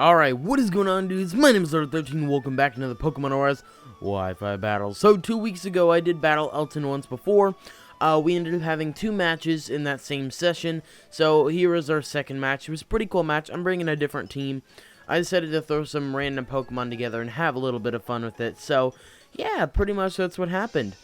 Alright, what is going on, dudes? My name is Elton. Welcome back to another Pokemon ORAS Wi-Fi battle. So, 2 weeks ago, I did battle Elton once before. We ended up having 2 matches in that same session. So, here is our second match. It was a pretty cool match. I'm bringing a different team. I decided to throw some random Pokemon together and have a little bit of fun with it. So, yeah, pretty much that's what happened.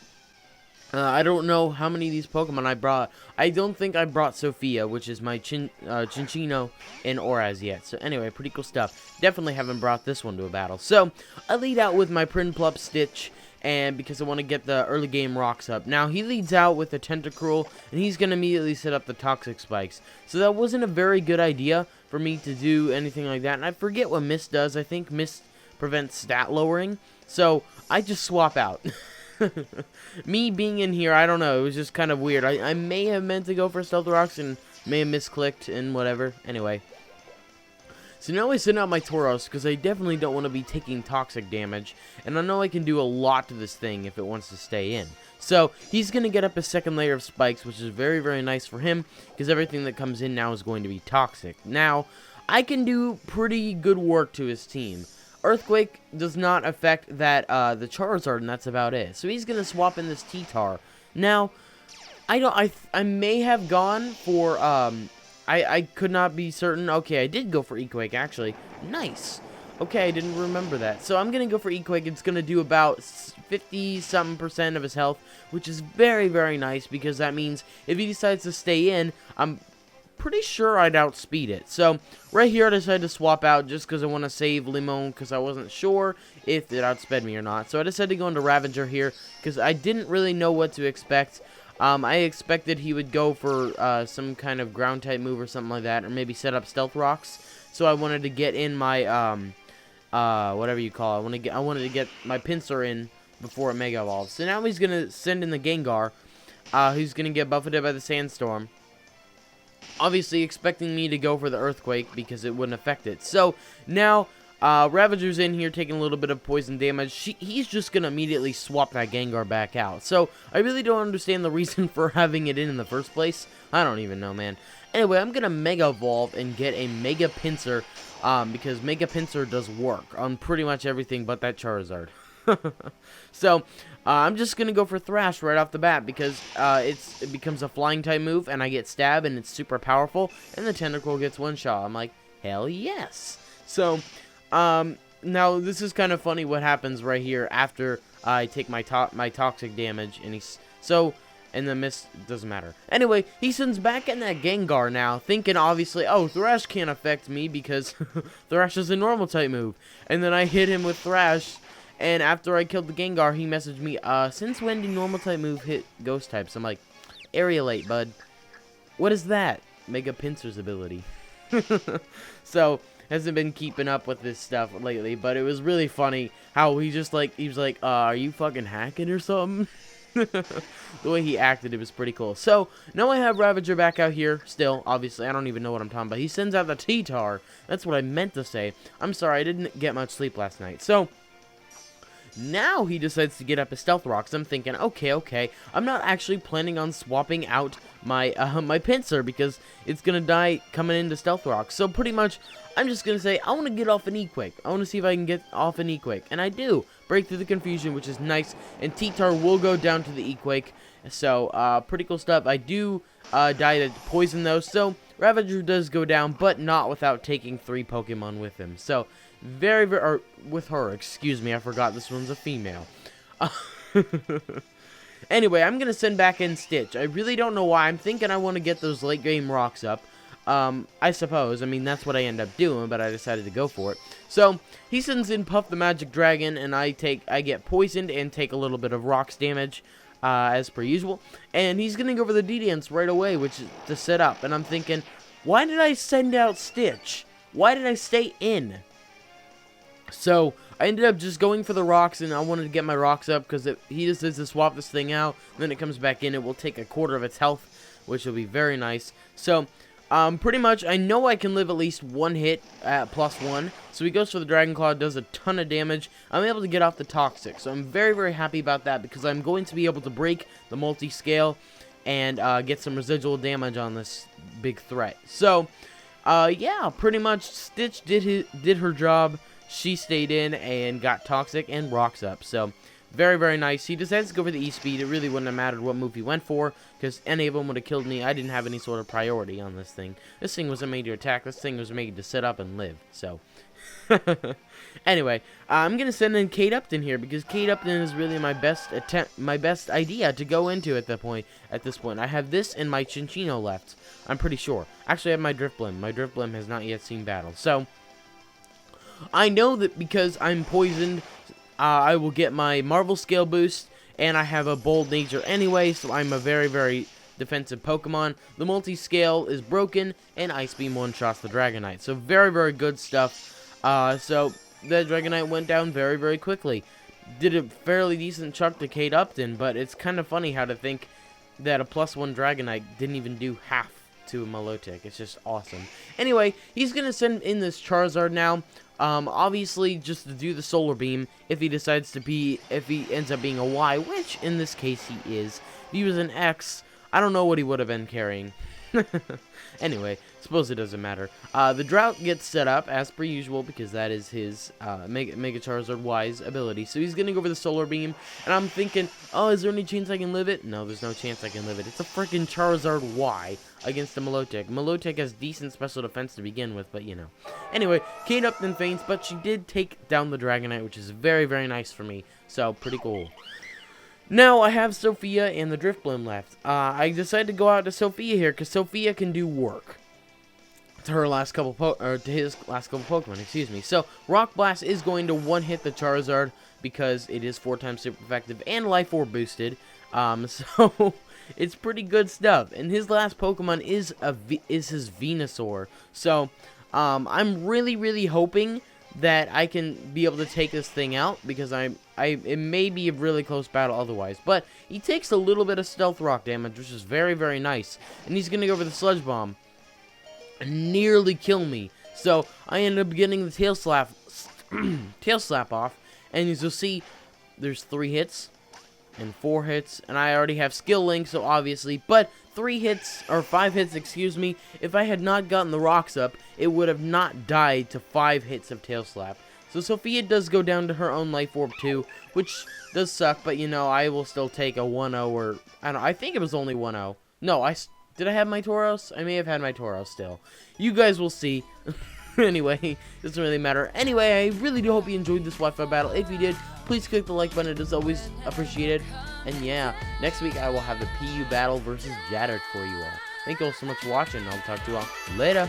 I don't know how many of these Pokemon I brought. I don't think I brought Sophia, which is my Chinchino in ORAS yet. So anyway, pretty cool stuff. Definitely haven't brought this one to a battle. So, I lead out with my Prinplup Stitch, and because I want to get the early game rocks up. Now, he leads out with a Tentacruel, and he's going to immediately set up the Toxic Spikes. So that wasn't a very good idea for me to do anything like that. And I forget what Mist does. I think Mist prevents stat lowering. So, I just swap out. Me being in here, I don't know, it was just kind of weird. I may have meant to go for Stealth Rocks and may have misclicked and whatever. Anyway. So now I send out my Tauros because I definitely don't want to be taking toxic damage. And I know I can do a lot to this thing if it wants to stay in. So he's going to get up a second layer of spikes, which is very, very nice for him because everything that comes in now is going to be toxic. Now, I can do pretty good work to his team. Earthquake does not affect that the Charizard, and that's about it. So he's gonna swap in this T-Tar. Now, I may have gone for I could not be certain. Okay, I did go for Equake actually. Nice. Okay, I didn't remember that. So I'm gonna go for Equake. It's gonna do about 50-something% of his health, which is very, very nice because that means if he decides to stay in, I'm pretty sure I'd outspeed it. So right here I decided to swap out just because I want to save Limon because I wasn't sure if it outsped me or not. So I decided to go into Ravager here because I didn't really know what to expect. I expected he would go for some kind of ground type move or something like that, or maybe set up Stealth Rocks. So I wanted to get in my whatever you call it. I wanted to get my Pinsir in before it Mega Evolves. So now he's gonna send in the Gengar, who's gonna get buffeted by the Sandstorm. Obviously expecting me to go for the Earthquake because it wouldn't affect it. So now Ravager's in here taking a little bit of poison damage. He's just going to immediately swap that Gengar back out. So I really don't understand the reason for having it in the first place. I don't even know, man. Anyway, I'm going to Mega Evolve and get a Mega Pinsir because Mega Pinsir does work on pretty much everything but that Charizard. So, I'm just going to go for Thrash right off the bat because it becomes a flying type move and I get Stab and it's super powerful and the Tentacruel gets one shot. I'm like, hell yes. So, now this is kind of funny what happens right here after I take my toxic damage and and the Mist doesn't matter. Anyway, he sends back in that Gengar now, thinking obviously, oh, Thrash can't affect me because Thrash is a normal type move. And then I hit him with Thrash. And after I killed the Gengar, he messaged me, since when did normal type move hit ghost types? I'm like, Aerialate, bud. What is that? Mega Pinsir's ability. So, hasn't been keeping up with this stuff lately, but it was really funny how he was like, are you fucking hacking or something? The way he acted, it was pretty cool. So, now I have Ravager back out here, still, obviously, I don't even know what I'm talking about. He sends out the T-Tar. That's what I meant to say. I'm sorry, I didn't get much sleep last night. So, now he decides to get up his Stealth Rocks. I'm thinking, okay. I'm not actually planning on swapping out my my Pinsir because it's gonna die coming into Stealth Rocks. So pretty much, I'm just gonna say I want to get off an Equake. I want to see if I can get off an Equake, and I do. Break through the confusion, which is nice. And T-Tar will go down to the Equake. So pretty cool stuff. I do die to poison though. So Ravager does go down, but not without taking 3 Pokemon with him. So or with her, excuse me, I forgot this one's a female. Anyway, I'm gonna send back in Stitch. I really don't know why. I'm thinking I want to get those late game rocks up. I suppose. I mean, that's what I end up doing, but I decided to go for it. So, he sends in Puff the Magic Dragon, and I get poisoned and take a little bit of rocks damage, as per usual. And he's gonna go for the D-Dance right away, which is to set up. And I'm thinking, why did I send out Stitch? Why did I stay in? So, I ended up just going for the rocks, and I wanted to get my rocks up, because he just says to swap this thing out, and then it comes back in, it will take a quarter of its health, which will be very nice. So, pretty much, I know I can live at least one hit at +1, so he goes for the Dragon Claw, does a ton of damage. I'm able to get off the Toxic, so I'm very, very happy about that, because I'm going to be able to break the multi-scale, and get some residual damage on this big threat. So, Yeah, pretty much Stitch did her job. She stayed in and got Toxic and rocks up. So, very, very nice. He decides to go for the E-Speed. It really wouldn't have mattered what move he went for, because any of them would have killed me. I didn't have any sort of priority on this thing. This thing wasn't made to attack. This thing was made to sit up and live. So, anyway, I'm going to send in Kate Upton here, because Kate Upton is really my best idea to go into at this point. I have this and my Chinchino left. I'm pretty sure. Actually, I have my Drifblim. My Drifblim has not yet seen battle. So, I know that because I'm poisoned, I will get my Marvel Scale boost, and I have a Bold Nature anyway, so I'm a very, very defensive Pokemon. The Multi-Scale is broken, and Ice Beam one-shots the Dragonite. So very, very good stuff. So the Dragonite went down very, very quickly. Did a fairly decent chunk to Kate Upton, but it's kind of funny how to think that a +1 Dragonite didn't even do half to a Milotic. It's just awesome. Anyway, he's going to send in this Charizard now. Obviously, just to do the Solar Beam, if he ends up being a Y, which in this case he is. If he was an X, I don't know what he would have been carrying. Anyway, suppose it doesn't matter. The Drought gets set up, as per usual, because that is his Mega Charizard Y's ability. So he's going to go for the Solar Beam, and I'm thinking, oh, is there any chance I can live it? No, there's no chance I can live it. It's a freaking Charizard Y against the Milotic. Milotic has decent special defense to begin with, but you know. Anyway, Kate Upton faints, but she did take down the Dragonite, which is very, very nice for me. So, pretty cool. Now, I have Sophia and the Drifblim left. I decided to go out to Sophia here, because Sophia can do work. To his last couple Pokemon, excuse me. So, Rock Blast is going to one-hit the Charizard, because it is 4 times super effective and Life Orb boosted. So, it's pretty good stuff. And his last Pokemon is his Venusaur. So, I'm really, really hoping that I can be able to take this thing out, because it may be a really close battle otherwise. But he takes a little bit of Stealth Rock damage, which is very, very nice. And he's going to go for the Sludge Bomb and nearly kill me. So I ended up getting the Tail Slap off. And as you'll see, there's 3 hits and 4 hits. And I already have Skill Link, so obviously. But 3 hits, or 5 hits, excuse me. If I had not gotten the rocks up, it would have not died to 5 hits of Tail Slap. So Sophia does go down to her own Life Orb too, which does suck, but you know, I will still take a 1-0, or, I don't know, I think it was only 1-0. No, did I have my Tauros? I may have had my Tauros still. You guys will see. Anyway, doesn't really matter. Anyway, I really do hope you enjoyed this Wi-Fi battle. If you did, please click the like button. It is always appreciated. And yeah, next week I will have the PU battle versus Jadder for you all. Thank you all so much for watching. I'll talk to you all later.